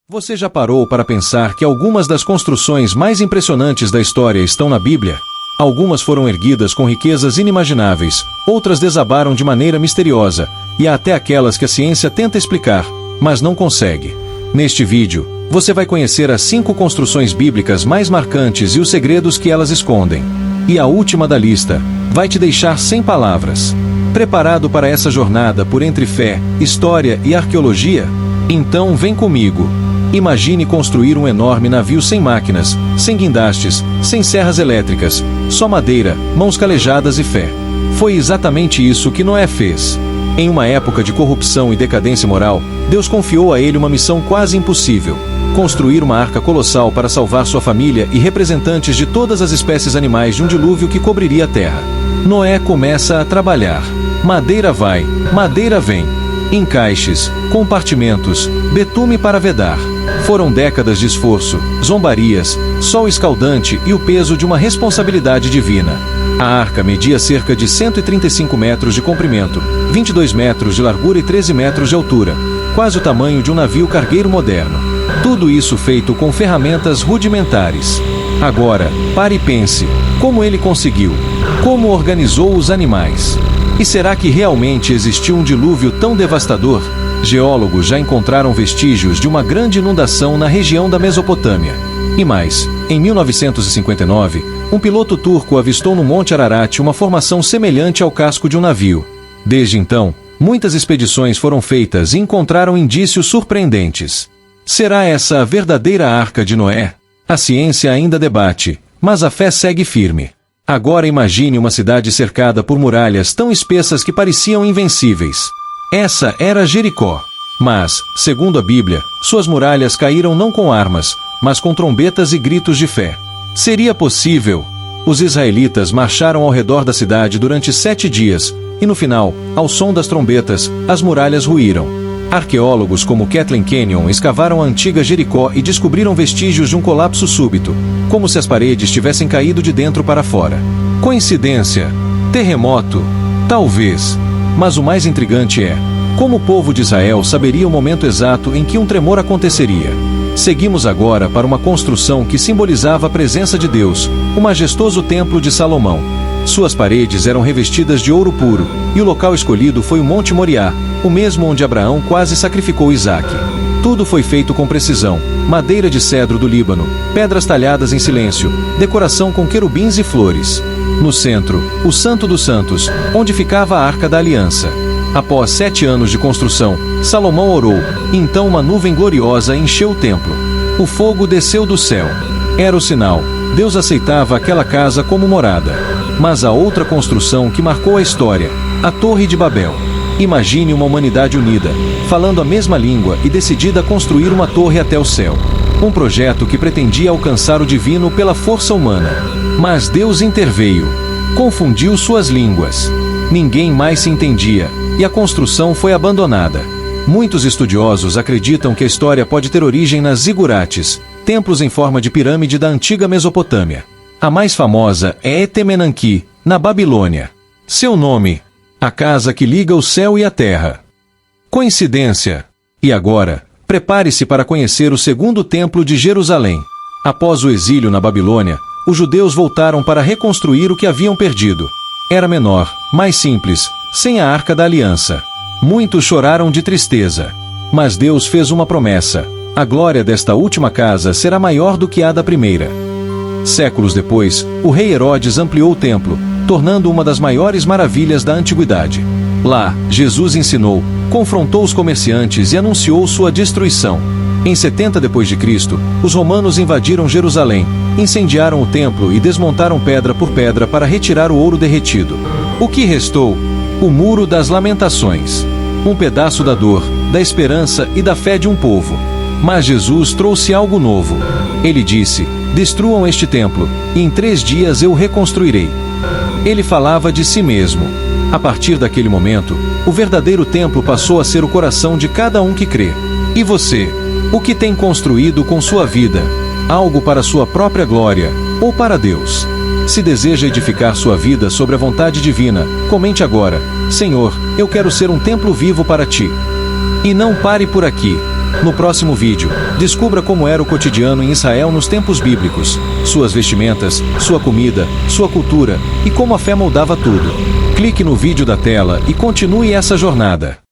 Você já parou para pensar que algumas das construções mais impressionantes da história estão na Bíblia? Algumas foram erguidas com riquezas inimagináveis, outras desabaram de maneira misteriosa, e há até aquelas que a ciência tenta explicar, mas não consegue. Neste vídeo, você vai conhecer as 5 construções bíblicas mais marcantes e os segredos que elas escondem. E a última da lista vai te deixar sem palavras. Preparado para essa jornada por entre fé, história e arqueologia? Então vem comigo. Imagine construir um enorme navio sem máquinas, sem guindastes, sem serras elétricas, só madeira, mãos calejadas e fé. Foi exatamente isso que Noé fez. Em uma época de corrupção e decadência moral, Deus confiou a ele uma missão quase impossível: construir uma arca colossal para salvar sua família e representantes de todas as espécies animais de um dilúvio que cobriria a terra. Noé começa a trabalhar. Madeira vai, madeira vem. Encaixes, compartimentos, betume para vedar. Foram décadas de esforço, zombarias, sol escaldante e o peso de uma responsabilidade divina. A arca media cerca de 135 metros de comprimento, 22 metros de largura e 13 metros de altura, quase o tamanho de um navio cargueiro moderno. Tudo isso feito com ferramentas rudimentares. Agora, pare e pense: como ele conseguiu? Como organizou os animais? E será que realmente existiu um dilúvio tão devastador? Geólogos já encontraram vestígios de uma grande inundação na região da Mesopotâmia. E mais, em 1959, um piloto turco avistou no Monte Ararat uma formação semelhante ao casco de um navio. Desde então, muitas expedições foram feitas e encontraram indícios surpreendentes. Será essa a verdadeira Arca de Noé? A ciência ainda debate, mas a fé segue firme. Agora imagine uma cidade cercada por muralhas tão espessas que pareciam invencíveis. Essa era Jericó. Mas, segundo a Bíblia, suas muralhas caíram não com armas, mas com trombetas e gritos de fé. Seria possível? Os israelitas marcharam ao redor da cidade durante 7 dias, e no final, ao som das trombetas, as muralhas ruíram. Arqueólogos como Kathleen Kenyon escavaram a antiga Jericó e descobriram vestígios de um colapso súbito, como se as paredes tivessem caído de dentro para fora. Coincidência? Terremoto? Talvez. Mas o mais intrigante é: como o povo de Israel saberia o momento exato em que um tremor aconteceria? Seguimos agora para uma construção que simbolizava a presença de Deus, o majestoso Templo de Salomão. Suas paredes eram revestidas de ouro puro, e o local escolhido foi o Monte Moriá, o mesmo onde Abraão quase sacrificou Isaque. Tudo foi feito com precisão: madeira de cedro do Líbano, pedras talhadas em silêncio, decoração com querubins e flores. No centro, o Santo dos Santos, onde ficava a Arca da Aliança. Após 7 anos de construção, Salomão orou, e então uma nuvem gloriosa encheu o templo. O fogo desceu do céu. Era o sinal: Deus aceitava aquela casa como morada. Mas há outra construção que marcou a história: a Torre de Babel. Imagine uma humanidade unida, falando a mesma língua e decidida a construir uma torre até o céu. Um projeto que pretendia alcançar o divino pela força humana. Mas Deus interveio. Confundiu suas línguas. Ninguém mais se entendia, e a construção foi abandonada. Muitos estudiosos acreditam que a história pode ter origem nas zigurates, templos em forma de pirâmide da antiga Mesopotâmia. A mais famosa é Etemenanquim, na Babilônia. Seu nome: a casa que liga o céu e a terra. Coincidência? E agora, prepare-se para conhecer o segundo templo de Jerusalém. Após o exílio na Babilônia, os judeus voltaram para reconstruir o que haviam perdido. Era menor, mais simples, sem a Arca da Aliança. Muitos choraram de tristeza. Mas Deus fez uma promessa: a glória desta última casa será maior do que a da primeira. Séculos depois, o rei Herodes ampliou o templo, tornando uma das maiores maravilhas da antiguidade. Lá, Jesus ensinou, confrontou os comerciantes e anunciou sua destruição. Em 70 d.C., os romanos invadiram Jerusalém, incendiaram o templo e desmontaram pedra por pedra para retirar o ouro derretido. O que restou? O Muro das Lamentações. Um pedaço da dor, da esperança e da fé de um povo. Mas Jesus trouxe algo novo. Ele disse: destruam este templo, e em 3 dias eu o reconstruirei. Ele falava de si mesmo. A partir daquele momento, o verdadeiro templo passou a ser o coração de cada um que crê. E você? O que tem construído com sua vida? Algo para sua própria glória, ou para Deus? Se deseja edificar sua vida sobre a vontade divina, comente agora: Senhor, eu quero ser um templo vivo para ti. E não pare por aqui. No próximo vídeo, descubra como era o cotidiano em Israel nos tempos bíblicos, suas vestimentas, sua comida, sua cultura e como a fé moldava tudo. Clique no vídeo da tela e continue essa jornada.